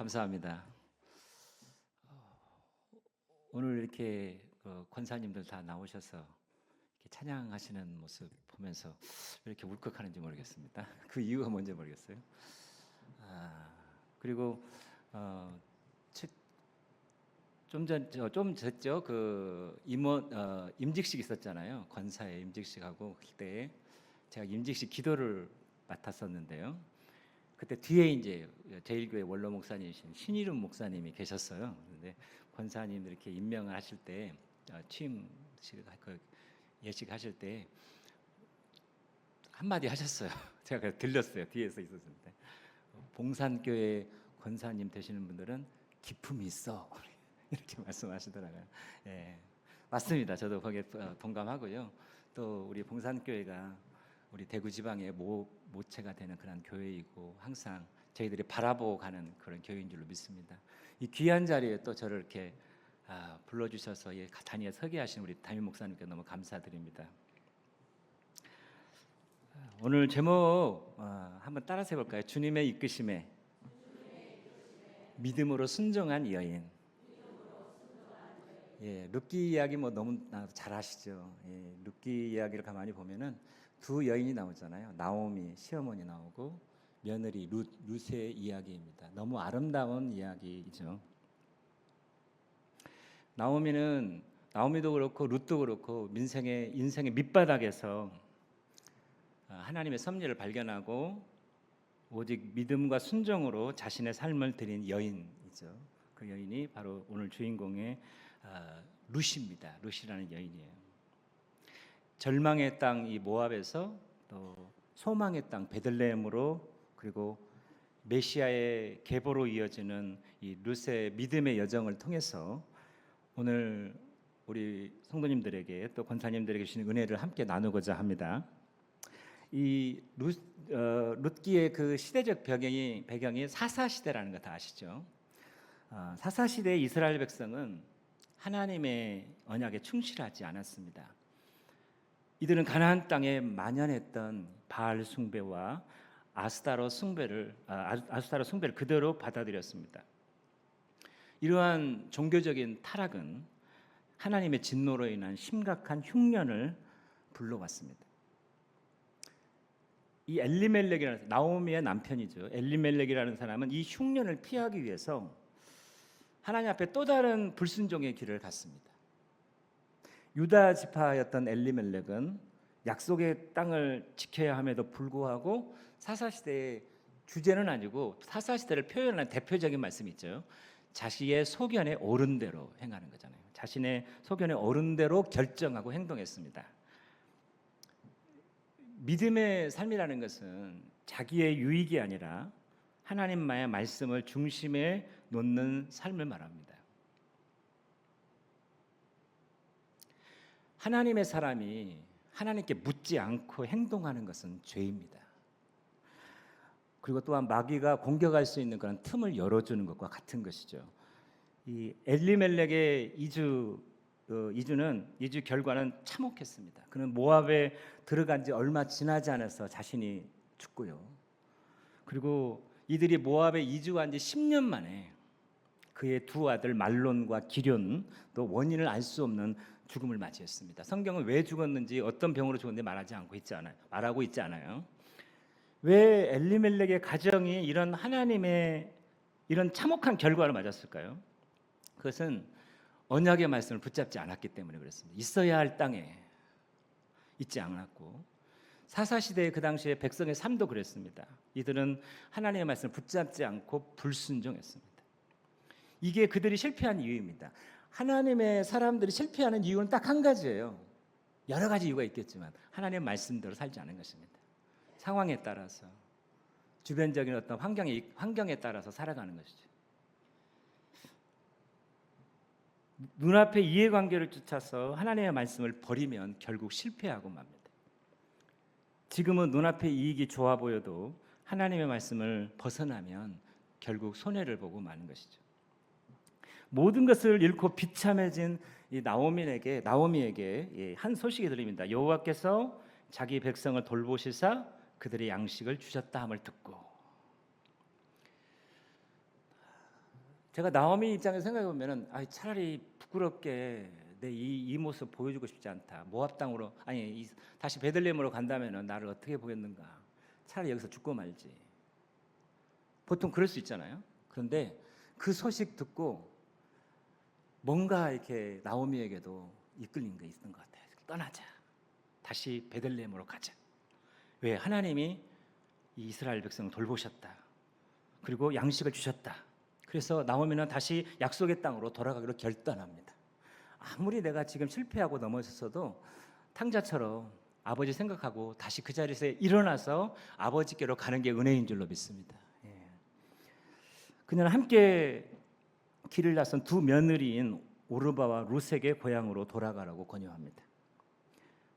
감사합니다. 오늘 이렇게 권사님들 다 나오셔서 이렇게 찬양하시는 모습 보면서 왜 이렇게 울컥하는지 모르겠습니다. 그 이유가 뭔지 모르겠어요. 그리고 좀 됐죠. 그 임직식 있었잖아요. 권사의 임직식하고 그때 제가 임직식 기도를 맡았었는데요. 그때 뒤에 이제 제1교회 원로 목사님이신 신일훈 목사님이 계셨어요. 그런데 권사님들 이렇게 임명을 하실 때 취임식 예식하실 때 한마디 하셨어요. 제가 그래서 들렸어요. 뒤에서 있었는데 봉산교회 권사님 되시는 분들은 기품이 있어 이렇게 말씀하시더라고요. 예, 맞습니다. 저도 거기에 동감하고요. 또 우리 봉산교회가 우리 대구 지방의 모체가 되는 그런 교회이고 항상 저희들이 바라보고 가는 그런 교회인 줄로 믿습니다. 이 귀한 자리에 또 저를 이렇게 불러주셔서 단위에 서게 하신 우리 담임 목사님께 너무 감사드립니다. 오늘 제목 한번 따라서 해볼까요? 주님의 이끄심에 믿음으로 순종한 여인. 예, 룻기 이야기 뭐 너무 잘 아시죠? 예, 룻기 이야기를 가만히 보면은 두 여인이 나오잖아요. 나오미 시어머니 나오고 며느리 룻의 이야기입니다. 너무 아름다운 이야기죠. 나오미도 그렇고 룻도 그렇고 인생의 밑바닥에서 하나님의 섭리를 발견하고 오직 믿음과 순종으로 자신의 삶을 드린 여인이죠. 그 여인이 바로 오늘 주인공의 룻입니다. 룻이라는 여인이에요. 절망의 땅 이 모압에서 또 소망의 땅 베들레헴으로 그리고 메시아의 계보로 이어지는 이 룻의 믿음의 여정을 통해서 오늘 우리 성도님들에게 또 권사님들에게 주신 은혜를 함께 나누고자 합니다. 이 룻기의 그 시대적 배경이 사사 시대라는 거 다 아시죠? 사사 시대의 이스라엘 백성은 하나님의 언약에 충실하지 않았습니다. 이들은 가나안 땅에 만연했던 바알 숭배와 아스타로 숭배를 그대로 받아들였습니다. 이러한 종교적인 타락은 하나님의 진노로 인한 심각한 흉년을 불러왔습니다. 이 엘리멜렉이라는 나오미의 남편이죠. 엘리멜렉이라는 사람은 이 흉년을 피하기 위해서 하나님 앞에 또 다른 불순종의 길을 갔습니다. 유다 지파였던 엘리멜렉은 약속의 땅을 지켜야 함에도 불구하고 사사시대의 주제는 아니고 사사시대를 표현하는 대표적인 말씀이 있죠. 자신의 소견에 오른 대로 행하는 거잖아요. 자신의 소견에 오른 대로 결정하고 행동했습니다. 믿음의 삶이라는 것은 자기의 유익이 아니라 하나님만의 말씀을 중심에 놓는 삶을 말합니다. 하나님의 사람이 하나님께 묻지 않고 행동하는 것은 죄입니다. 그리고 또한 마귀가 공격할 수 있는 그런 틈을 열어주는 것과 같은 것이죠. 이 엘리멜렉의 이주 결과는 참혹했습니다. 그는 모압에 들어간 지 얼마 지나지 않아서 자신이 죽고요. 그리고 이들이 모압에 이주한 지 10년 만에 그의 두 아들 말론과 기럨 또 원인을 알 수 없는 죽음을 맞이했습니다. 성경은 왜 죽었는지 어떤 병으로 죽었는지 말하고 있지 않아요. 왜 엘리멜렉의 가정이 이런 하나님의 이런 참혹한 결과를 맞았을까요? 그것은 언약의 말씀을 붙잡지 않았기 때문에 그렇습니다. 있어야 할 땅에 있지 않았고 사사시대의 그 당시에 백성의 삶도 그랬습니다. 이들은 하나님의 말씀을 붙잡지 않고 불순종했습니다. 이게 그들이 실패한 이유입니다. 하나님의 사람들이 실패하는 이유는 딱 한 가지예요. 여러 가지 이유가 있겠지만 하나님의 말씀대로 살지 않은 것입니다. 상황에 따라서 주변적인 어떤 환경에 따라서 살아가는 것이죠. 눈앞의 이해관계를 쫓아서 하나님의 말씀을 버리면 결국 실패하고 맙니다. 지금은 눈앞의 이익이 좋아 보여도 하나님의 말씀을 벗어나면 결국 손해를 보고 마는 것이죠. 모든 것을 잃고 비참해진 이 나오미에게 한 소식이 들립니다. 여호와께서 자기 백성을 돌보시사 그들의 양식을 주셨다 함을 듣고 제가 나오미 입장에서 생각해 보면은 차라리 부끄럽게 내 이 모습 보여주고 싶지 않다. 모압 땅으로 다시 베들레헴으로 간다면은 나를 어떻게 보겠는가. 차라리 여기서 죽고 말지. 보통 그럴 수 있잖아요. 그런데 그 소식 듣고 뭔가 이렇게 나오미에게도 이끌린 게 있는 것 같아요. 떠나자. 다시 베들레헴으로 가자. 왜? 하나님이 이 이스라엘 백성을 돌보셨다. 그리고 양식을 주셨다. 그래서 나오미는 다시 약속의 땅으로 돌아가기로 결단합니다. 아무리 내가 지금 실패하고 넘어졌어도 탕자처럼 아버지 생각하고 다시 그 자리에서 일어나서 아버지께로 가는 게 은혜인 줄로 믿습니다. 그녀는 함께 길을 나선 두 며느리인 오르바와 룻에게 고향으로 돌아가라고 권유합니다.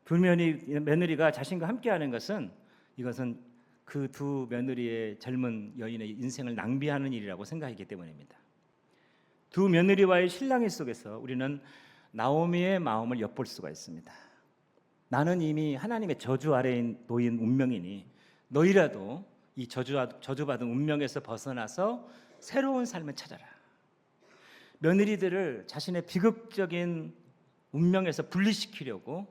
두 며느리가 자신과 함께하는 것은 이것은 그 두 며느리의 젊은 여인의 인생을 낭비하는 일이라고 생각했기 때문입니다. 두 며느리와의 신랑의 속에서 우리는 나오미의 마음을 엿볼 수가 있습니다. 나는 이미 하나님의 저주 아래에 놓인 운명이니 너희라도 이 저주받은 운명에서 벗어나서 새로운 삶을 찾아라. 며느리들을 자신의 비극적인 운명에서 분리시키려고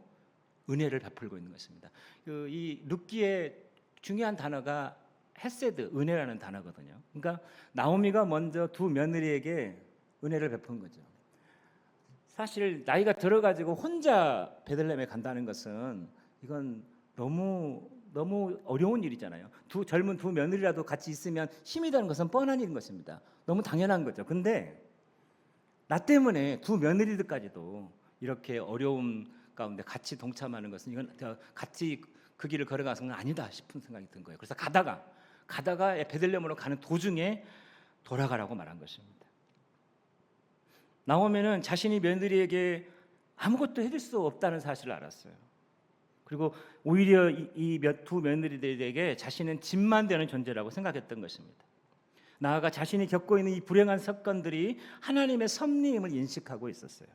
은혜를 베풀고 있는 것입니다. 이 룻기의 중요한 단어가 헤세드, 은혜라는 단어거든요. 그러니까 나오미가 먼저 두 며느리에게 은혜를 베푼 거죠. 사실 나이가 들어가지고 혼자 베들레헴에 간다는 것은 이건 너무 어려운 일이잖아요. 젊은 두 며느리라도 같이 있으면 힘이 되는 것은 뻔한 일인 것입니다. 너무 당연한 거죠. 근데 나 때문에 두 며느리들까지도 이렇게 어려움 가운데 같이 동참하는 것은 이건 같이 그 길을 걸어가는 건 아니다 싶은 생각이 든 거예요. 그래서 가다가 베들레헴으로 가는 도중에 돌아가라고 말한 것입니다. 나오미는 자신이 며느리에게 아무것도 해줄 수 없다는 사실을 알았어요. 그리고 오히려 이 두 며느리들에게 자신은 짐만 되는 존재라고 생각했던 것입니다. 나아가 자신이 겪고 있는 이 불행한 사건들이 하나님의 섭리임을 인식하고 있었어요.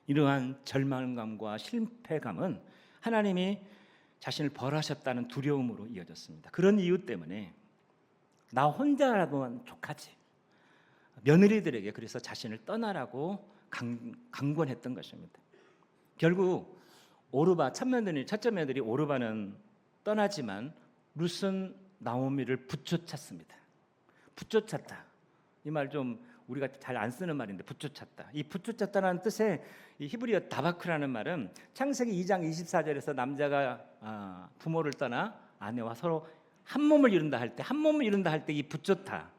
이러한 절망감과 실패감은 하나님이 자신을 벌하셨다는 두려움으로 이어졌습니다. 그런 이유 때문에 나 혼자라고는 족하지. 며느리들에게 그래서 자신을 떠나라고 강권했던 것입니다. 결국 첫째 며느리 오르바는 떠나지만 룻은 나오미를 붙여찼습니다. 붙여찼다. 이 말 좀 우리가 잘 안 쓰는 말인데 붙여찼다. 이 붙여찼다라는 뜻의 이 히브리어 다바크라는 말은 창세기 2장 24절에서 남자가 부모를 떠나 아내와 서로 한 몸을 이룬다 할 때 이 붙였다.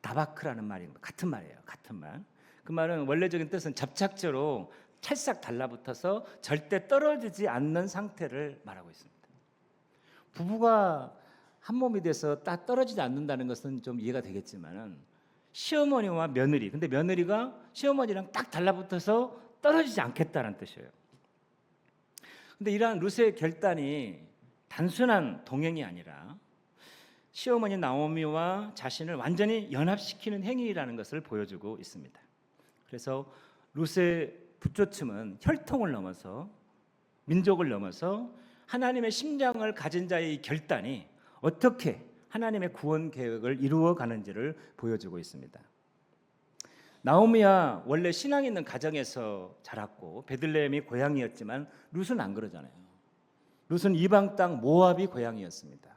다바크라는 말입니다. 같은 말이에요. 같은 말. 그 말은 원래적인 뜻은 접착제로 찰싹 달라붙어서 절대 떨어지지 않는 상태를 말하고 있습니다. 부부가 한 몸이 돼서 딱 떨어지지 않는다는 것은 좀 이해가 되겠지만은 시어머니와 며느리, 근데 며느리가 시어머니랑 딱 달라붙어서 떨어지지 않겠다는 뜻이에요. 근데 이러한 룻의 결단이 단순한 동행이 아니라 시어머니 나오미와 자신을 완전히 연합시키는 행위라는 것을 보여주고 있습니다. 그래서 룻의 붙여침은 혈통을 넘어서 민족을 넘어서 하나님의 심장을 가진 자의 결단이 어떻게 하나님의 구원 계획을 이루어 가는지를 보여주고 있습니다. 나오미야 원래 신앙 있는 가정에서 자랐고 베들레헴이 고향이었지만 룻은 안 그러잖아요. 룻은 이방 땅 모압이 고향이었습니다.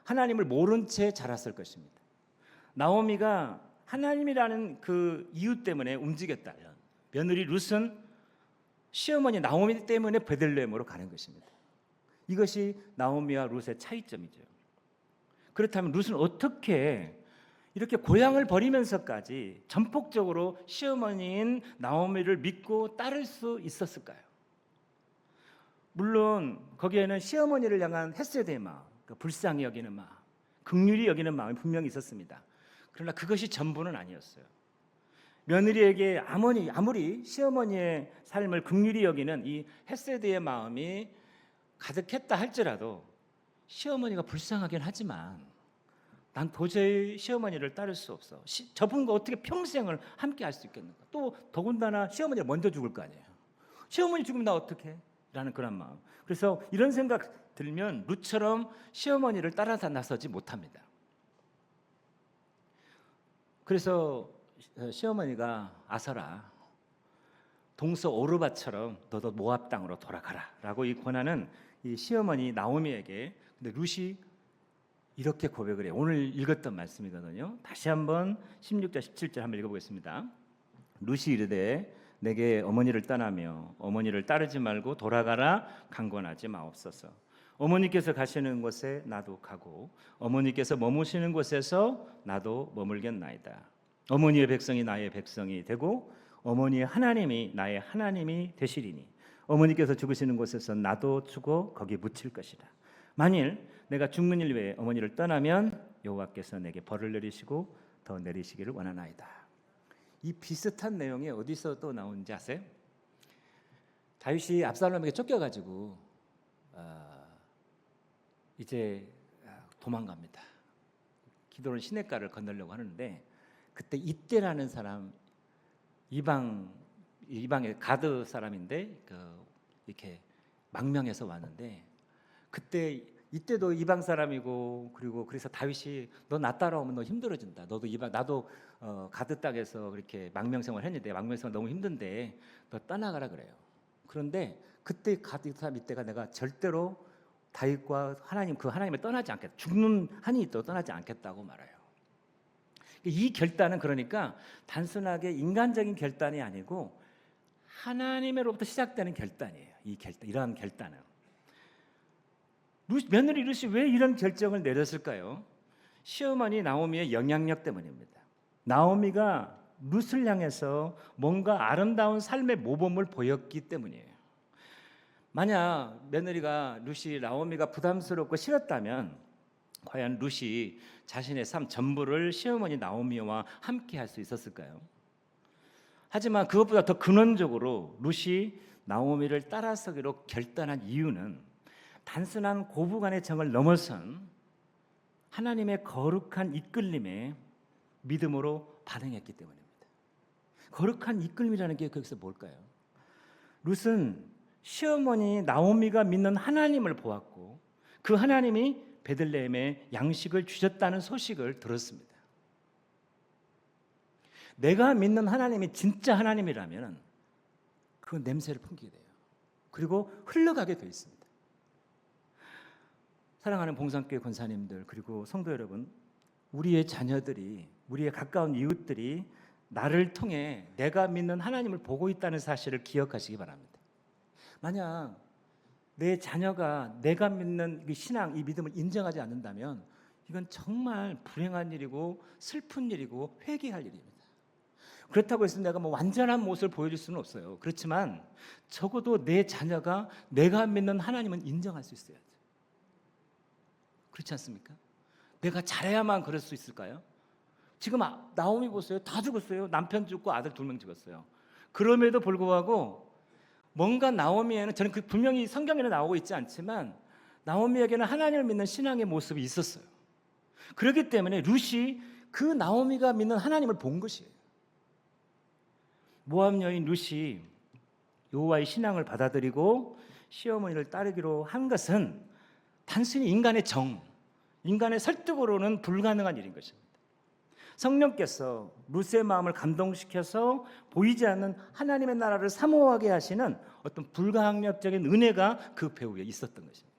하나님을 모른 채 자랐을 것입니다. 나오미가 하나님이라는 그 이유 때문에 움직였다면 며느리 룻은 시어머니 나오미 때문에 베들레헴으로 가는 것입니다. 이것이 나오미와 룻의 차이점이죠. 그렇다면 룻은 어떻게 이렇게 고향을 버리면서까지 전폭적으로 시어머니인 나오미를 믿고 따를 수 있었을까요? 물론 거기에는 시어머니를 향한 헤세드의 마음, 불쌍히 여기는 마음, 긍휼히 여기는 마음이 분명히 있었습니다. 그러나 그것이 전부는 아니었어요. 며느리에게 아무리 시어머니의 삶을 긍휼히 여기는 이 헤세드의 마음이 가득했다 할지라도 시어머니가 불쌍하긴 하지만 난 도저히 시어머니를 따를 수 없어. 저분과 어떻게 평생을 함께 할 수 있겠는가. 또 더군다나 시어머니가 먼저 죽을 거 아니에요. 시어머니 죽으면 나 어떡해? 라는 그런 마음. 그래서 이런 생각 들면 룻처럼 시어머니를 따라 나서지 못합니다. 그래서 시어머니가 아서라, 동서 오르바처럼 너도 모압 땅으로 돌아가라라고 이 권하는 이 시어머니 나오미에게, 근데 룻이 이렇게 고백을 해요. 오늘 읽었던 말씀이거든요. 다시 한번 16절 17절 한번 읽어보겠습니다. 룻이 이르되 내게 어머니를 떠나며 어머니를 따르지 말고 돌아가라 강권하지 마옵소서. 어머니께서 가시는 곳에 나도 가고 어머니께서 머무시는 곳에서 나도 머물겠나이다. 어머니의 백성이 나의 백성이 되고 어머니의 하나님이 나의 하나님이 되시리니 어머니께서 죽으시는 곳에서 나도 죽어 거기 묻힐 것이다. 만일 내가 죽는 일 외에 어머니를 떠나면 여호와께서 내게 벌을 내리시고 더 내리시기를 원하나이다. 이 비슷한 내용이 어디서 또 나오는지 아세요? 다윗이 압살롬에게 쫓겨가지고 이제 도망갑니다. 기드론 시냇가를 건너려고 하는데 그때 이때라는 사람, 이방의 가드 사람인데 이렇게 망명해서 왔는데, 이때도 이방 사람이고, 그리고 그래서 다윗이 너 나 따라오면 너 힘들어진다. 너도 나도 가드 땅에서 그렇게 망명 생활 했는데 망명 생활 너무 힘든데 너 떠나가라 그래요. 그런데 그때 가드 사람 이때가 내가 절대로 다윗과 하나님, 그 하나님을 떠나지 않겠다. 죽는 한이 있도록 떠나지 않겠다고 말해요. 이 결단은 그러니까 단순하게 인간적인 결단이 아니고 하나님으로부터 시작되는 결단이에요. 이러한 결단은. 며느리 룻이 왜 이런 결정을 내렸을까요? 시어머니 나오미의 영향력 때문입니다. 나오미가 룻을 향해서 뭔가 아름다운 삶의 모범을 보였기 때문이에요. 만약 며느리가 룻이 나오미가 부담스럽고 싫었다면 과연 룻이 자신의 삶 전부를 시어머니 나오미와 함께 할 수 있었을까요? 하지만 그것보다 더 근원적으로 룻이 나오미를 따라서기로 결단한 이유는 단순한 고부간의 정을 넘어선 하나님의 거룩한 이끌림에 믿음으로 반응했기 때문입니다. 거룩한 이끌림이라는 게 거기서 뭘까요? 룻은 시어머니 나오미가 믿는 하나님을 보았고 그 하나님이 베들레헴에 양식을 주셨다는 소식을 들었습니다. 내가 믿는 하나님이 진짜 하나님이라면 그 냄새를 풍기게 돼요. 그리고 흘러가게 돼 있습니다. 사랑하는 봉산교회 권사님들, 그리고 성도 여러분, 우리의 자녀들이, 우리의 가까운 이웃들이 나를 통해 내가 믿는 하나님을 보고 있다는 사실을 기억하시기 바랍니다. 만약 내 자녀가 내가 믿는 이 신앙, 이 믿음을 인정하지 않는다면 이건 정말 불행한 일이고 슬픈 일이고 회개할 일입니다. 그렇다고 해서 내가 완전한 모습을 보여줄 수는 없어요. 그렇지만 적어도 내 자녀가 내가 믿는 하나님은 인정할 수 있어야죠. 그렇지 않습니까? 내가 잘해야만 그럴 수 있을까요? 지금 나오미 보세요. 다 죽었어요. 남편 죽고 아들 2명 죽었어요. 그럼에도 불구하고 뭔가 나오미에는, 저는 분명히 성경에는 나오고 있지 않지만 나오미에게는 하나님을 믿는 신앙의 모습이 있었어요. 그렇기 때문에 룻이 그 나오미가 믿는 하나님을 본 것이에요. 모압 여인 룻이 여호와의 신앙을 받아들이고 시어머니를 따르기로 한 것은 단순히 인간의 인간의 설득으로는 불가능한 일인 것입니다. 성령께서 룻의 마음을 감동시켜서 보이지 않는 하나님의 나라를 사모하게 하시는 어떤 불가항력적인 은혜가 그 배후에 있었던 것입니다.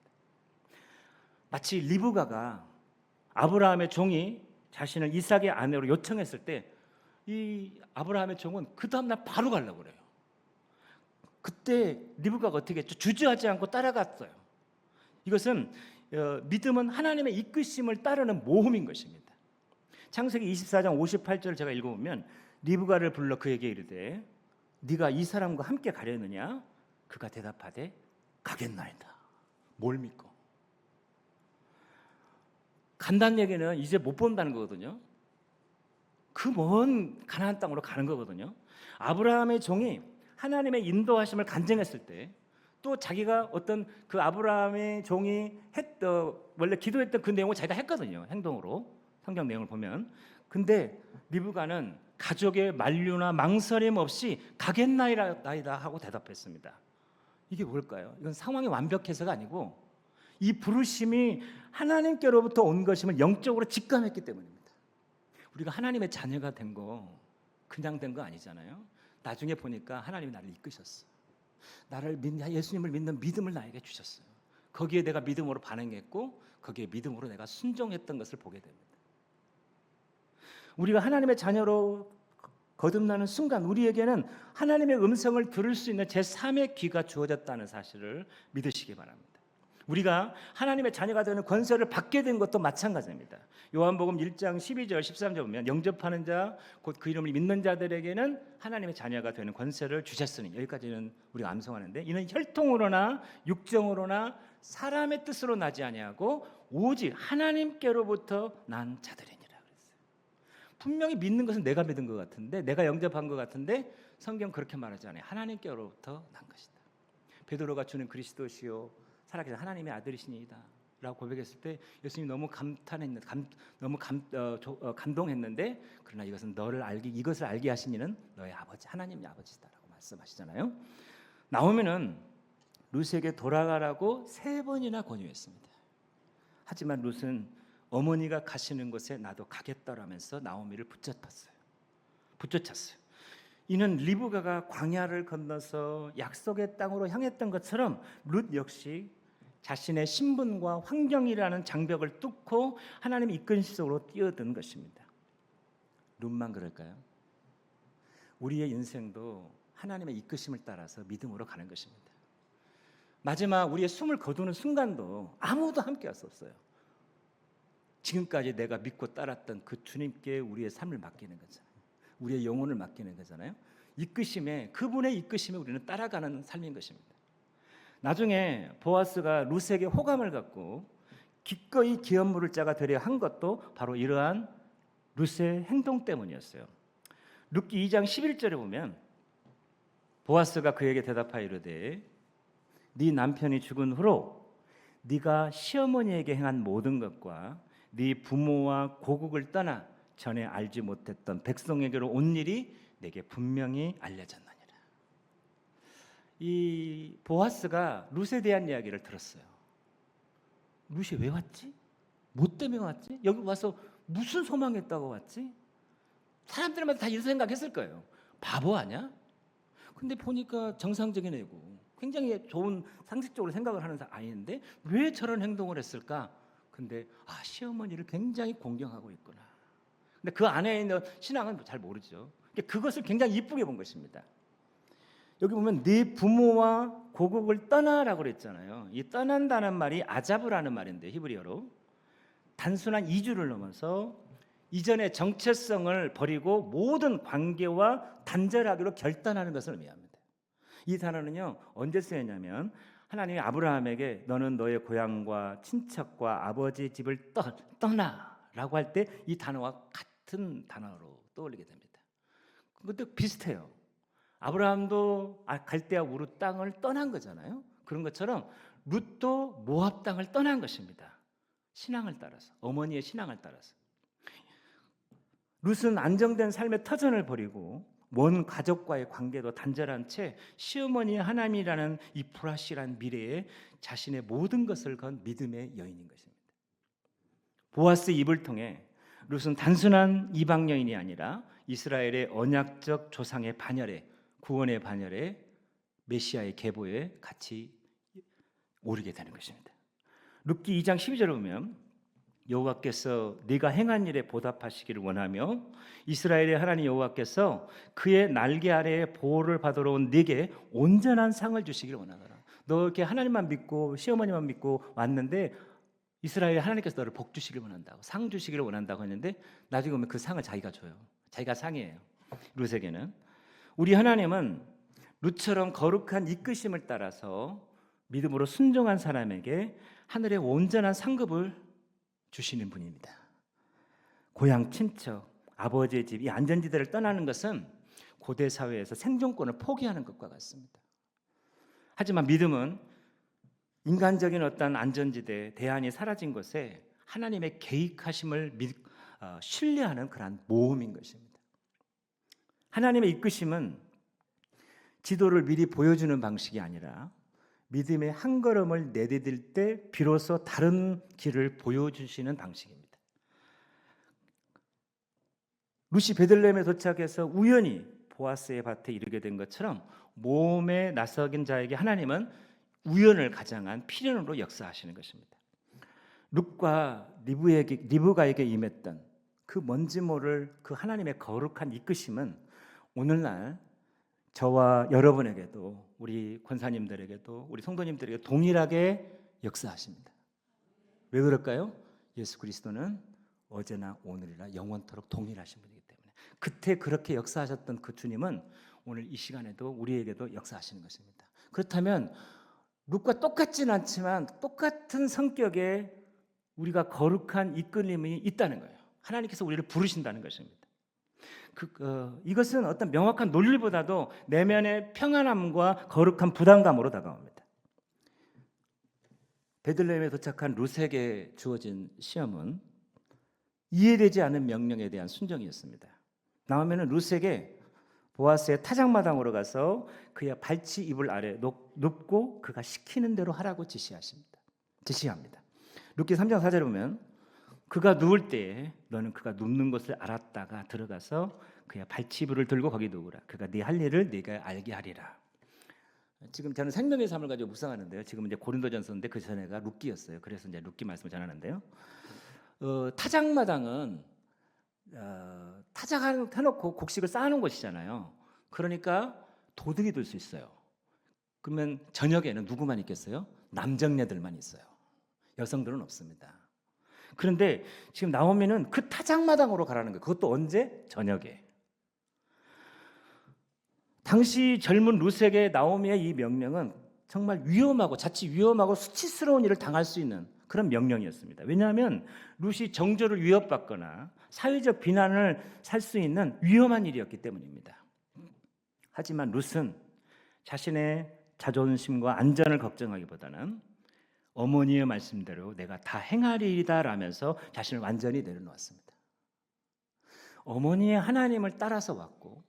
마치 리브가가 아브라함의 종이 자신을 이삭의 아내로 요청했을 때 이 아브라함의 종은 그 다음날 바로 가려고 그래요. 그때 리브가가 어떻게 했죠? 주저하지 않고 따라갔어요. 이것은 믿음은 하나님의 이끄심을 따르는 모험인 것입니다. 창세기 24장 58절을 제가 읽어보면 리브가를 불러 그에게 이르되 네가 이 사람과 함께 가려느냐? 그가 대답하되 가겠나이다. 뭘 믿고? 간다는 얘기는 이제 못 본다는 거거든요. 그 먼 가나안 땅으로 가는 거거든요. 아브라함의 종이 하나님의 인도하심을 간증했을 때, 또 자기가 어떤 그 아브라함의 종이 원래 기도했던 그 내용을 자기가 했거든요. 행동으로, 성경 내용을 보면. 근데 리브가는 가족의 만류나 망설임 없이 가겠나이다 하고 대답했습니다. 이게 뭘까요? 이건 상황이 완벽해서가 아니고 이 부르심이 하나님께로부터 온 것임을 영적으로 직감했기 때문입니다. 우리가 하나님의 자녀가 된 거, 그냥 된 거 아니잖아요. 나중에 보니까 하나님이 나를 이끄셨어. 예수님을 믿는 믿음을 나에게 주셨어요. 거기에 내가 믿음으로 반응했고 거기에 믿음으로 내가 순종했던 것을 보게 됩니다. 우리가 하나님의 자녀로 거듭나는 순간 우리에게는 하나님의 음성을 들을 수 있는 제3의 귀가 주어졌다는 사실을 믿으시기 바랍니다. 우리가 하나님의 자녀가 되는 권세를 받게 된 것도 마찬가지입니다. 요한복음 1장 12절 13절 보면 영접하는 자 곧 그 이름을 믿는 자들에게는 하나님의 자녀가 되는 권세를 주셨으니, 여기까지는 우리가 암송하는데, 이는 혈통으로나 육정으로나 사람의 뜻으로 나지 아니하고 오직 하나님께로부터 난 자들이니라 그랬어요. 분명히 믿는 것은 내가 믿은 것 같은데, 내가 영접한 것 같은데 성경 그렇게 말하지 않아요. 하나님께로부터 난 것이다. 베드로가 주는 그리스도시요 살아계신 하나님의 아들이시니이다 라고 고백했을 때 예수님이 너무 감동했는데, 그러나 이것을 알게 하신 이는 너의 아버지 하나님의 아버지시다라고 말씀하시잖아요. 나오미는 룻에게 돌아가라고 3번이나 권유했습니다. 하지만 룻은 어머니가 가시는 곳에 나도 가겠다라면서 나오미를 붙잡았어요. 이는 리브가가 광야를 건너서 약속의 땅으로 향했던 것처럼 룻 역시 자신의 신분과 환경이라는 장벽을 뚫고 하나님의 이끄심 속으로 뛰어든 것입니다. 룻만 그럴까요? 우리의 인생도 하나님의 이끄심을 따라서 믿음으로 가는 것입니다. 마지막 우리의 숨을 거두는 순간도 아무도 함께 할 수 없어요. 지금까지 내가 믿고 따랐던 그 주님께 우리의 삶을 맡기는 거잖아요. 우리의 영혼을 맡기는 거잖아요. 그분의 이끄심에 우리는 따라가는 삶인 것입니다. 나중에 보아스가 룻에게 호감을 갖고 기꺼이 기업 물을 자가 되려 한 것도 바로 이러한 룻의 행동 때문이었어요. 룻기 2장 11절에 보면 보아스가 그에게 대답하여 이르되 네 남편이 죽은 후로 네가 시어머니에게 행한 모든 것과 네 부모와 고국을 떠나 전에 알지 못했던 백성에게로 온 일이 내게 분명히 알려졌느니라. 이 보아스가 룻에 대한 이야기를 들었어요. 룻이 왜 왔지? 뭐 때문에 왔지? 여기 와서 무슨 소망했다고 왔지? 사람들마다 다 이런 생각했을 거예요. 바보 아니야? 근데 보니까 정상적인 애고 굉장히 좋은 상식적으로 생각을 하는 아이인데 왜 저런 행동을 했을까? 근데 시어머니를 굉장히 공경하고 있구나. 근데 그 안에 있는 신앙은 잘 모르죠. 그것을 굉장히 이쁘게 본 것입니다. 여기 보면 네 부모와 고국을 떠나라고 그랬잖아요. 이 떠난다는 말이 아자브라는 말인데 히브리어로 단순한 이주를 넘어서 이전의 정체성을 버리고 모든 관계와 단절하기로 결단하는 것을 의미합니다. 이 단어는요 언제 쓰였냐면 하나님이 아브라함에게 너는 너의 고향과 친척과 아버지 집을 떠나라고 할 때 이 단어와 같은 단어로 떠올리게 됩니다. 그것도 비슷해요. 아브라함도 갈대아 우르 땅을 떠난 거잖아요. 그런 것처럼 룻도 모압 땅을 떠난 것입니다. 신앙을 따라서, 어머니의 신앙을 따라서. 룻은 안정된 삶의 터전을 버리고 먼 가족과의 관계도 단절한 채 시어머니 하나님이라는 이 불확실한 미래에 자신의 모든 것을 건 믿음의 여인인 것입니다. 보아스 입을 통해 룻은 단순한 이방 여인이 아니라 이스라엘의 언약적 조상의 반열에, 구원의 반열에, 메시아의 계보에 같이 오르게 되는 것입니다. 룻기 2장 12절을 보면 여호와께서 네가 행한 일에 보답하시기를 원하며 이스라엘의 하나님 여호와께서 그의 날개 아래에 보호를 받으러 온 네게 온전한 상을 주시기를 원하노라. 너 이렇게 하나님만 믿고 시어머니만 믿고 왔는데 이스라엘의 하나님께서 너를 복 주시기를 원한다고, 상 주시기를 원한다고 했는데 나중에 보면 그 상을 자기가 줘요. 자기가 상이에요. 룻에게는. 우리 하나님은 룻처럼 거룩한 이끄심을 따라서 믿음으로 순종한 사람에게 하늘의 온전한 상급을 주시는 분입니다. 고향 친척, 아버지의 집, 이 안전지대를 떠나는 것은 고대 사회에서 생존권을 포기하는 것과 같습니다. 하지만 믿음은 인간적인 어떤 안전지대, 대안이 사라진 곳에 하나님의 계획하심을 신뢰하는 그러한 모험인 것입니다. 하나님의 이끄심은 지도를 미리 보여주는 방식이 아니라 믿음의 한 걸음을 내디딜 때 비로소 다른 길을 보여주시는 방식입니다. 룻이 베들레헴에 도착해서 우연히 보아스의 밭에 이르게 된 것처럼 모험에 나서긴 자에게 하나님은 우연을 가장한 필연으로 역사하시는 것입니다. 룻과 리브가에게 임했던 그 뭔지 모를 그 하나님의 거룩한 이끄심은 오늘날 저와 여러분에게도, 우리 권사님들에게도, 우리 성도님들에게 동일하게 역사하십니다. 왜 그럴까요? 예수 그리스도는 어제나 오늘이나 영원토록 동일하신 분이기 때문에. 그때 그렇게 역사하셨던 그 주님은 오늘 이 시간에도 우리에게도 역사하시는 것입니다. 그렇다면 룻과 똑같진 않지만 똑같은 성격의 우리가 거룩한 이끌림이 있다는 거예요. 하나님께서 우리를 부르신다는 것입니다. 이것은 어떤 명확한 논리보다도 내면의 평안함과 거룩한 부담감으로 다가옵니다. 베들레헴에 도착한 룻에게 주어진 시험은 이해되지 않은 명령에 대한 순종이었습니다. 나오면은 룻에게 보아스의 타작마당으로 가서 그의 발치 이불 아래 눕고 그가 시키는 대로 하라고 지시합니다. 룻기 3장 4절에 보면 그가 누울 때에 너는 그가 눕는 것을 알았다가 들어가서 그의 발치불을 들고 거기 누우라. 그가 네 할 일을 네가 알게 하리라. 지금 저는 생명의 삶을 가지고 묵상하는데요. 지금 이제 고린도전서인데 그 전에가 룻기였어요. 그래서 이제 룻기 말씀을 전하는데요. 타작마당은 타작을 해놓고 곡식을 쌓아놓은 곳이잖아요. 그러니까 도둑이 들 수 있어요. 그러면 저녁에는 누구만 있겠어요? 남정네들만 있어요. 여성들은 없습니다. 그런데 지금 나오미는 그 타작마당으로 가라는 거예요. 그것도 언제? 저녁에. 당시 젊은 룻에게 나오미의 이 명령은 정말 위험하고 자칫 위험하고 수치스러운 일을 당할 수 있는 그런 명령이었습니다. 왜냐하면 룻이 정조를 위협받거나 사회적 비난을 살 수 있는 위험한 일이었기 때문입니다. 하지만 룻은 자신의 자존심과 안전을 걱정하기보다는 어머니의 말씀대로 내가 다 행하리이다 라면서 자신을 완전히 내려놓았습니다. 어머니의 하나님을 따라서 왔고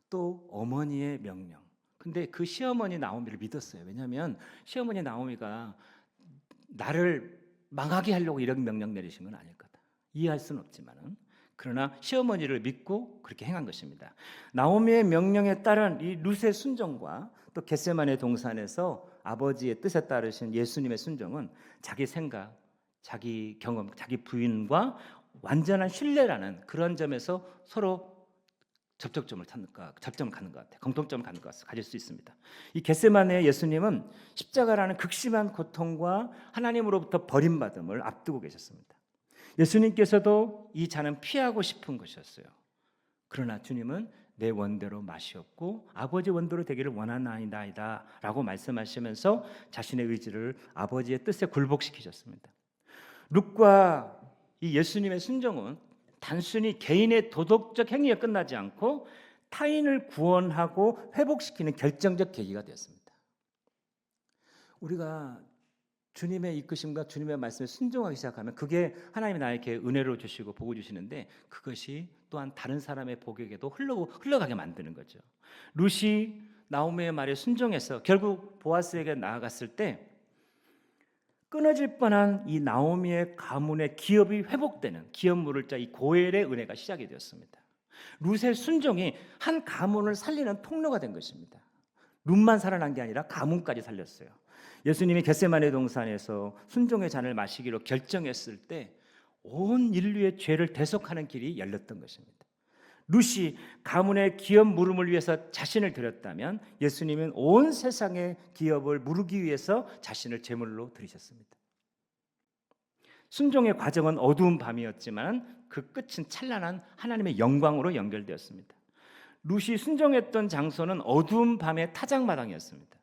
또 어머니의 명령. 근데 그 시어머니 나오미를 믿었어요. 왜냐하면 시어머니 나오미가 나를 망하게 하려고 이런 명령 내리신 건 아닐 거다. 이해할 수는 없지만은 그러나 시어머니를 믿고 그렇게 행한 것입니다. 나오미의 명령에 따른 이 룻의 순종과 또 겟세마네 동산에서 아버지의 뜻에 따르신 예수님의 순종은 자기 생각, 자기 경험, 자기 부인과 완전한 신뢰라는 그런 점에서 서로 접점을 갖는 것 같아요. 공통점을 갖는 것 같아요. 가질 수 있습니다. 이 겟세마네의 예수님은 십자가라는 극심한 고통과 하나님으로부터 버림받음을 앞두고 계셨습니다. 예수님께서도 이 잔은 피하고 싶은 것이었어요. 그러나 주님은 내 원대로 마시옵고 아버지 원대로 되기를 원하나이다 라고 말씀하시면서 자신의 의지를 아버지의 뜻에 굴복시키셨습니다. 룻과 이 예수님의 순종은 단순히 개인의 도덕적 행위에 끝나지 않고 타인을 구원하고 회복시키는 결정적 계기가 되었습니다. 우리가 주님의 이끄심과 주님의 말씀에 순종하기 시작하면 그게 하나님이 나에게 은혜로 주시고 복을 주시는데 그것이 또한 다른 사람의 복에게도 흘러가게 만드는 거죠. 룻이 나오미의 말에 순종해서 결국 보아스에게 나아갔을 때 끊어질 뻔한 이 나오미의 가문의 기업이 회복되는 기업 물을 자 이 고엘의 은혜가 시작이 되었습니다. 룻의 순종이 한 가문을 살리는 통로가 된 것입니다. 룻만 살아난 게 아니라 가문까지 살렸어요. 예수님이 겟세마네 동산에서 순종의 잔을 마시기로 결정했을 때 온 인류의 죄를 대속하는 길이 열렸던 것입니다. 룻이 가문의 기업 물음을 위해서 자신을 드렸다면 예수님은 온 세상의 기업을 무르기 위해서 자신을 제물로 드리셨습니다. 순종의 과정은 어두운 밤이었지만 그 끝은 찬란한 하나님의 영광으로 연결되었습니다. 룻이 순종했던 장소는 어두운 밤의 타작마당이었습니다.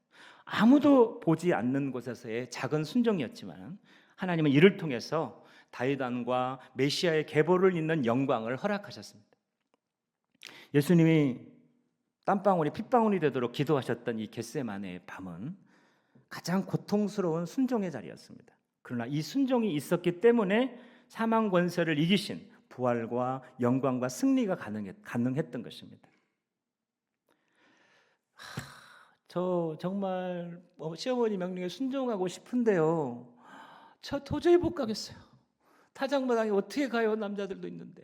아무도 보지 않는 곳에서의 작은 순종이었지만 하나님은 이를 통해서 다윗 왕과 메시아의 계보를 잇는 영광을 허락하셨습니다. 예수님이 땀방울이 핏방울이 되도록 기도하셨던 이 겟세마네의 밤은 가장 고통스러운 순종의 자리였습니다. 그러나 이 순종이 있었기 때문에 사망 권세를 이기신 부활과 영광과 승리가 가능했던 것입니다. 저 정말 시어머니 명령에 순종하고 싶은데요. 저 도저히 못 가겠어요. 타작마당에 어떻게 가요? 남자들도 있는데.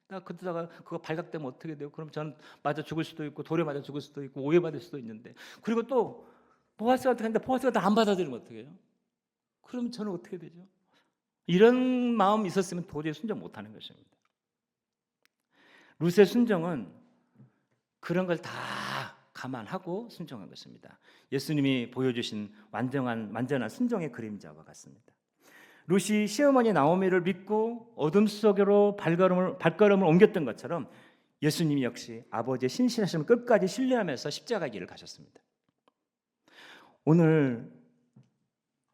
나 그러다가 그거 발각되면 어떻게 돼요? 그럼 저는 맞아 죽을 수도 있고 돌에 맞아 죽을 수도 있고 오해받을 수도 있는데, 그리고 또 보아스가 어떻게 하는데 보아스가 다 안 받아들이면 어떻게 해요? 그럼 저는 어떻게 되죠? 이런 마음이 있었으면 도저히 순종 못하는 것입니다. 룻의 순종은 그런 걸 다 감안하고 순종한 것입니다. 예수님이 보여주신 완전한 순종의 그림자와 같습니다. 룻이 시어머니 나오미를 믿고 어둠 속으로 발걸음을 옮겼던 것처럼 예수님이 역시 아버지의 신실하심을 끝까지 신뢰하면서 십자가 길을 가셨습니다. 오늘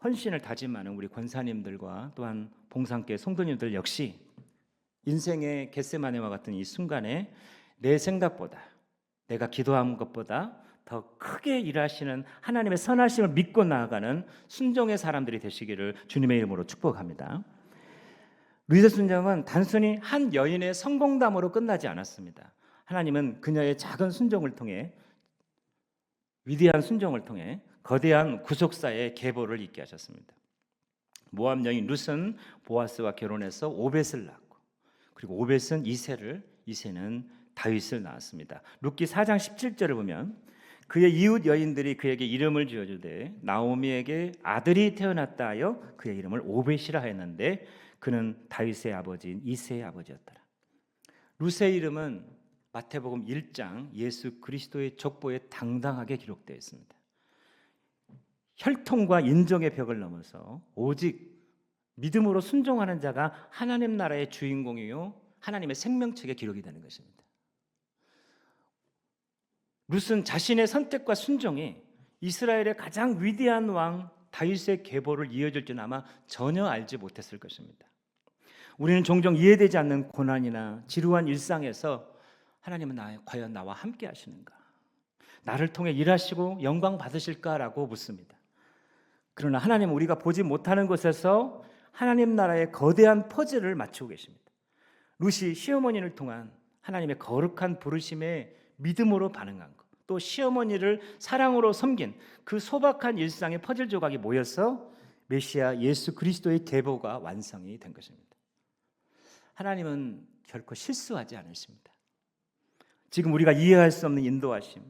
헌신을 다짐하는 우리 권사님들과 또한 봉산교회 성도님들 역시 인생의 겟세마네와 같은 이 순간에 내 생각보다, 내가 기도한 것보다 더 크게 일하시는 하나님의 선하심을 믿고 나아가는 순종의 사람들이 되시기를 주님의 이름으로 축복합니다. 룻의 순종은 단순히 한 여인의 성공담으로 끝나지 않았습니다. 하나님은 그녀의 작은 순종을 통해, 위대한 순종을 통해 거대한 구속사의 계보를 잇게 하셨습니다. 모압 여인 룻은 보아스와 결혼해서 오벳을 낳고, 그리고 오벳은 이새는 다윗을 낳았습니다. 룻기 4장 17절을 보면 그의 이웃 여인들이 그에게 이름을 지어주되 나오미에게 아들이 태어났다 하여 그의 이름을 오벳이라 했는데 그는 다윗의 아버지인 이새의 아버지였더라. 룻의 이름은 마태복음 1장 예수 그리스도의 족보에 당당하게 기록되어 있습니다. 혈통과 인종의 벽을 넘어서 오직 믿음으로 순종하는 자가 하나님 나라의 주인공이요 하나님의 생명책에 기록이 되는 것입니다. 룻은 자신의 선택과 순종이 이스라엘의 가장 위대한 왕 다윗의 계보를 이어줄 줄 아마 전혀 알지 못했을 것입니다. 우리는 종종 이해되지 않는 고난이나 지루한 일상에서 하나님은 과연 나와 함께 하시는가? 나를 통해 일하시고 영광 받으실까라고 묻습니다. 그러나 하나님은 우리가 보지 못하는 곳에서 하나님 나라의 거대한 퍼즐을 맞추고 계십니다. 룻이 시어머니를 통한 하나님의 거룩한 부르심에 믿음으로 반응한 것, 또 시어머니를 사랑으로 섬긴 그 소박한 일상의 퍼즐 조각이 모여서 메시아 예수 그리스도의 계보가 완성이 된 것입니다. 하나님은 결코 실수하지 않으십니다. 지금 우리가 이해할 수 없는 인도하심,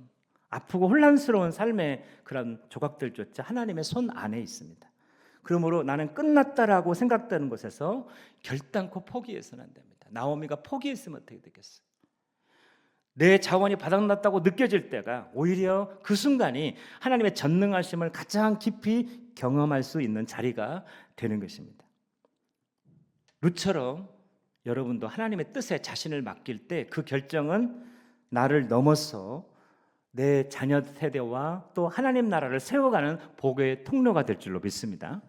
아프고 혼란스러운 삶의 그런 조각들조차 하나님의 손 안에 있습니다. 그러므로 나는 끝났다라고 생각되는 곳에서 결단코 포기해서는 안 됩니다. 나오미가 포기했으면 어떻게 되겠어요? 내 자원이 바닥났다고 느껴질 때가 오히려 그 순간이 하나님의 전능하심을 가장 깊이 경험할 수 있는 자리가 되는 것입니다. 룻처럼 여러분도 하나님의 뜻에 자신을 맡길 때 그 결정은 나를 넘어서 내 자녀 세대와 또 하나님 나라를 세워가는 복의 통로가 될 줄로 믿습니다.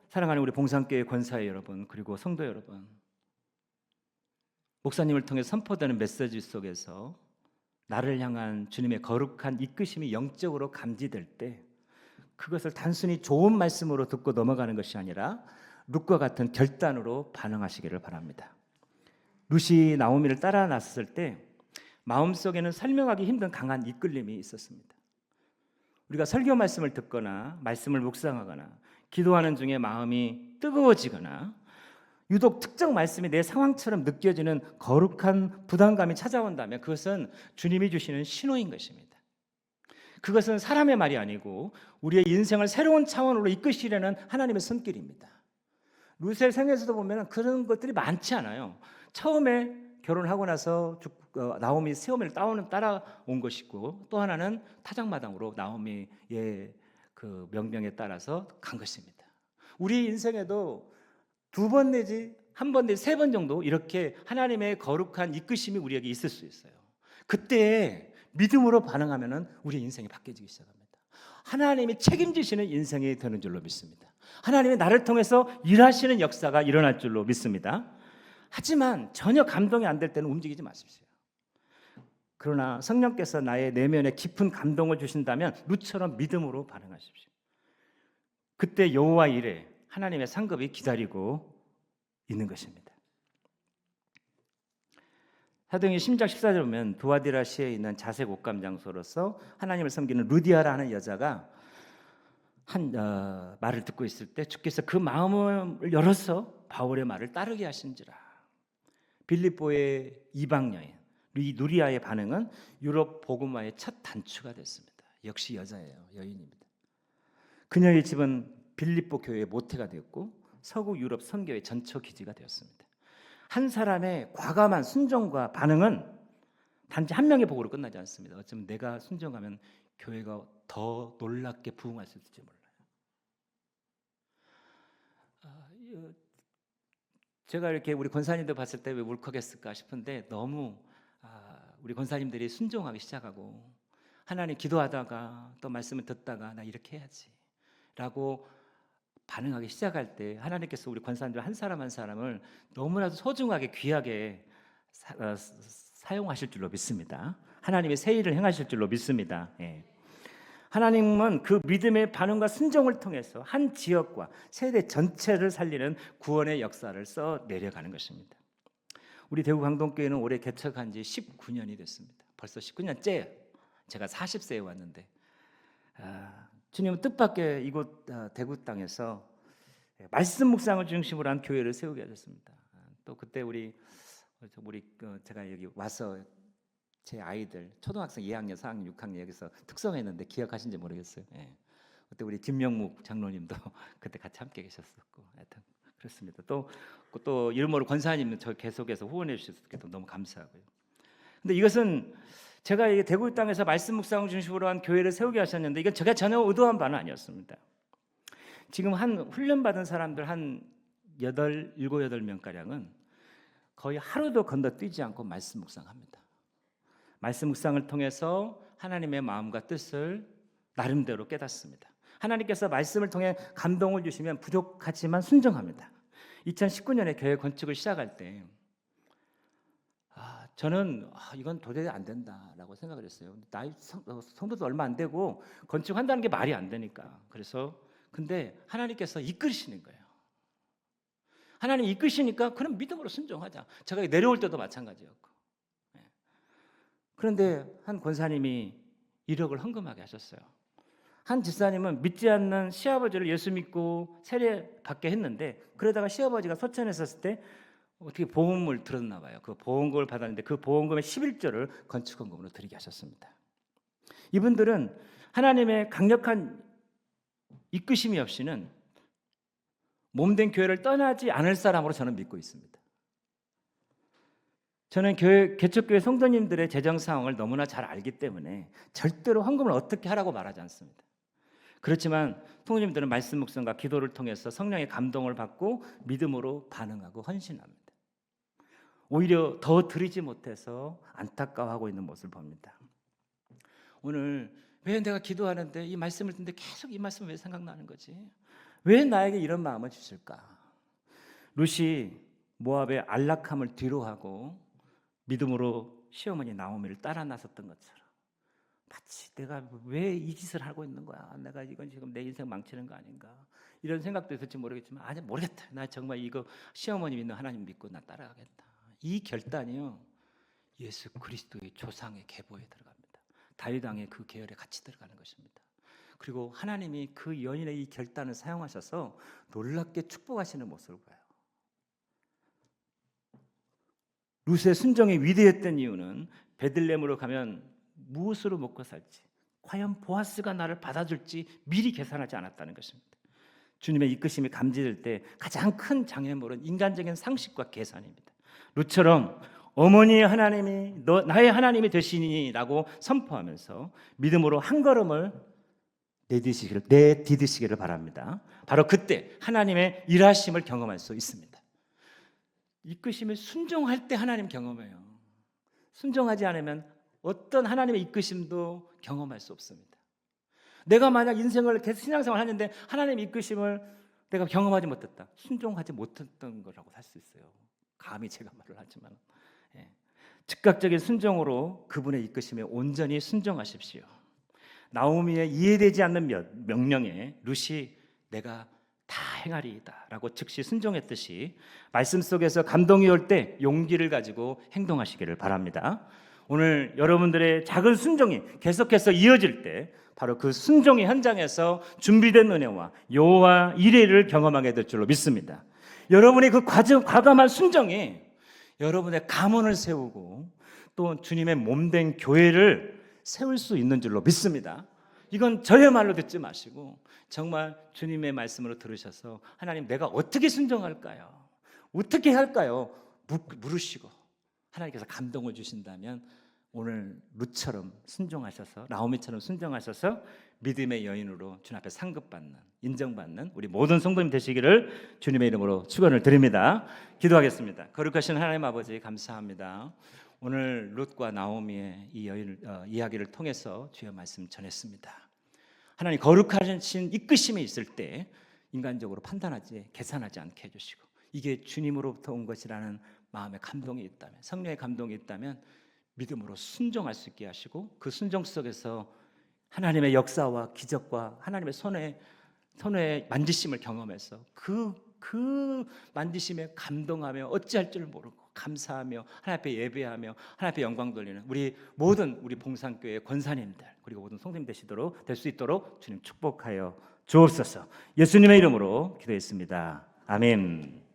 사랑하는 우리 봉산교회 권사회 여러분, 그리고 성도 여러분, 목사님을 통해 선포되는 메시지 속에서 나를 향한 주님의 거룩한 이끄심이 영적으로 감지될 때 그것을 단순히 좋은 말씀으로 듣고 넘어가는 것이 아니라 룻과 같은 결단으로 반응하시기를 바랍니다. 룻이 나오미를 따라 나섰을 때 마음속에는 설명하기 힘든 강한 이끌림이 있었습니다. 우리가 설교 말씀을 듣거나 말씀을 묵상하거나 기도하는 중에 마음이 뜨거워지거나 유독 특정 말씀이 내 상황처럼 느껴지는 거룩한 부담감이 찾아온다면 그것은 주님이 주시는 신호인 것입니다. 그것은 사람의 말이 아니고 우리의 인생을 새로운 차원으로 이끄시려는 하나님의 손길입니다. 룻의 생에서도 보면 그런 것들이 많지 않아요. 처음에 결혼을 하고 나서 나오미 시어머니를 따라온 것이고, 또 하나는 타작마당으로 나오미의 그 명령에 따라서 간 것입니다. 우리 인생에도 두 번 내지 한 번 내지 세 번 정도 이렇게 하나님의 거룩한 이끄심이 우리에게 있을 수 있어요. 그때 믿음으로 반응하면은 우리의 인생이 바뀌어지기 시작합니다. 하나님이 책임지시는 인생이 되는 줄로 믿습니다. 하나님이 나를 통해서 일하시는 역사가 일어날 줄로 믿습니다. 하지만 전혀 감동이 안 될 때는 움직이지 마십시오. 그러나 성령께서 나의 내면에 깊은 감동을 주신다면 룻처럼 믿음으로 반응하십시오. 그때 여호와 일에 하나님의 상급이 기다리고 있는 것입니다. 사도행전 10장 14절 보면 두아디라 시에 있는 자색 옷감 장소로서 하나님을 섬기는 루디아라는 여자가 한 말을 듣고 있을 때 주께서 그 마음을 열어서 바울의 말을 따르게 하신지라. 빌립보의 이방 여인 누리아의 반응은 유럽 복음화의 첫 단추가 됐습니다. 역시 여자예요. 여인입니다. 그녀의 집은 빌립보 교회의 모태가 되었고 서구 유럽 선교의 전처 기지가 되었습니다. 한 사람의 과감한 순종과 반응은 단지 한 명의 복으로 끝나지 않습니다. 어쩌면 내가 순종하면 교회가 더 놀랍게 부흥할 수 있을지 몰라요. 제가 이렇게 우리 권사님들 봤을 때 왜 울컥했을까 싶은데 너무 우리 권사님들이 순종하기 시작하고 하나님 기도하다가 또 말씀을 듣다가 나 이렇게 해야지 라고 반응하기 시작할 때 하나님께서 우리 권사님들 한 사람 한 사람을 너무나도 소중하게 귀하게 사용하실 줄로 믿습니다. 하나님의 새 일을 행하실 줄로 믿습니다. 예. 하나님은 그 믿음의 반응과 순종을 통해서 한 지역과 세대 전체를 살리는 구원의 역사를 써 내려가는 것입니다. 우리 대구 강동교회는 올해 개척한 지 19년이 됐습니다. 벌써 19년째 제가 40세에 왔는데 주님은 뜻밖의 이곳 대구 땅에서 말씀 묵상을 중심으로 한 교회를 세우게 하셨습니다. 또 그때 제가 여기 와서 제 아이들 초등학생 2학년, 4학년, 6학년 여기서 특성했는데 기억하신지 모르겠어요. 예. 그때 우리 김명묵 장로님도 그때 같이 함께 계셨었고, 하여튼 그렇습니다. 또 이름으로 권사님도 저 계속해서 후원해 주셔서 너무 감사하고요. 근데 이것은 제가 이 대구 땅에서 말씀 묵상을 중심으로 한 교회를 세우게 하셨는데 이건 제가 전혀 의도한 바는 아니었습니다. 지금 한 훈련 받은 사람들 한 7-8명 가량은 거의 하루도 건너뛰지 않고 말씀 묵상합니다. 말씀 묵상을 통해서 하나님의 마음과 뜻을 나름대로 깨닫습니다. 하나님께서 말씀을 통해 감동을 주시면 부족하지만 순종합니다. 2019년에 교회 건축을 시작할 때 저는 이건 도저히 안 된다라고 생각을 했어요. 나이 성도도 얼마 안 되고 건축한다는 게 말이 안 되니까. 근데 하나님께서 이끌으시는 거예요. 하나님 이끄시니까 그럼 믿음으로 순종하자. 제가 내려올 때도 마찬가지였고. 그런데 한 권사님이 1억을 헌금하게 하셨어요. 한 집사님은 믿지 않는 시아버지를 예수 믿고 세례 받게 했는데 그러다가 시아버지가 소천에 있었을 때 어떻게 보험을 들었나 봐요. 그 보험금을 받았는데 그 보험금의 11조를 건축헌금으로 드리게 하셨습니다. 이분들은 하나님의 강력한 이끄심이 없이는 몸된 교회를 떠나지 않을 사람으로 저는 믿고 있습니다. 저는 개척교회 성도님들의 재정 상황을 너무나 잘 알기 때문에 절대로 헌금을 어떻게 하라고 말하지 않습니다. 그렇지만 성도님들은 말씀 묵상과 기도를 통해서 성령의 감동을 받고 믿음으로 반응하고 헌신합니다. 오히려 더 드리지 못해서 안타까워하고 있는 모습을 봅니다. 오늘 왜 내가 기도하는데 이 말씀을 듣는데 계속 이 말씀이 왜 생각나는 거지? 왜 나에게 이런 마음을 주실까? 룻이 모압의 안락함을 뒤로하고 믿음으로 시어머니 나오미를 따라 나섰던 것처럼 마치 내가 왜 이 짓을 하고 있는 거야? 내가 이건 지금 내 인생 망치는 거 아닌가? 이런 생각도 있을지 모르겠지만 아니 모르겠다. 나 정말 이거 시어머니 믿는 하나님 믿고 나 따라가겠다. 이 결단이요 예수 그리스도의 조상의 계보에 들어갑니다. 다윗 왕의 그 계열에 같이 들어가는 것입니다. 그리고 하나님이 그 여인의 이 결단을 사용하셔서 놀랍게 축복하시는 모습을 봐요. 룻의 순종이 위대했던 이유는 베들레헴으로 가면 무엇으로 먹고 살지, 과연 보아스가 나를 받아줄지 미리 계산하지 않았다는 것입니다. 주님의 이끄심이 감지될 때 가장 큰 장애물은 인간적인 상식과 계산입니다. 룻처럼 어머니의 하나님이 나의 하나님이 되시니라고 선포하면서 믿음으로 한 걸음을 내디디시기를 바랍니다. 바로 그때 하나님의 일하심을 경험할 수 있습니다. 이끄심을 순종할 때 하나님 경험해요. 순종하지 않으면 어떤 하나님의 이끄심도 경험할 수 없습니다. 내가 만약 인생을 계속 신앙생활을 하는데 하나님의 이끄심을 내가 경험하지 못했다. 순종하지 못했던 거라고 할 수 있어요. 감히 제가 말을 하지만 즉각적인 순종으로 그분의 이끄심에 온전히 순종하십시오. 나오미의 이해되지 않는 명령에 룻이 내가 다 행하리이다 라고 즉시 순종했듯이 말씀 속에서 감동이 올 때 용기를 가지고 행동하시기를 바랍니다. 오늘 여러분들의 작은 순종이 계속해서 이어질 때 바로 그 순종의 현장에서 준비된 은혜와 여호와 이레를 경험하게 될 줄로 믿습니다. 여러분의 그 과감한 순종이 여러분의 가문을 세우고 또 주님의 몸된 교회를 세울 수 있는 줄로 믿습니다. 이건 저의 말로 듣지 마시고 정말 주님의 말씀으로 들으셔서 하나님 내가 어떻게 순종할까요? 어떻게 할까요? 물으시고 하나님께서 감동을 주신다면 오늘 룻처럼 순종하셔서 나오미처럼 순종하셔서 믿음의 여인으로 주님 앞에 상급받는 인정받는 우리 모든 성도님 되시기를 주님의 이름으로 축원을 드립니다. 기도하겠습니다. 거룩하신 하나님 아버지 감사합니다. 오늘 룻과 나오미의 이 여인 이야기를 통해서 주의 말씀 전했습니다. 하나님 거룩하신 이끄심이 있을 때 인간적으로 판단하지 계산하지 않게 해주시고 이게 주님으로부터 온 것이라는 마음의 감동이 있다면 성령의 감동이 있다면 믿음으로 순종할 수 있게 하시고 그 순종 속에서 하나님의 역사와 기적과 하나님의 손의 만지심을 경험해서 그 만지심에 감동하며 어찌할 줄 모르고 감사하며 하나님 앞에 예배하며 하나님 앞에 영광 돌리는 우리 봉산교회 권사님들 그리고 모든 성도님 될 수 있도록 주님 축복하여 주옵소서. 예수님의 이름으로 기도했습니다. 아멘.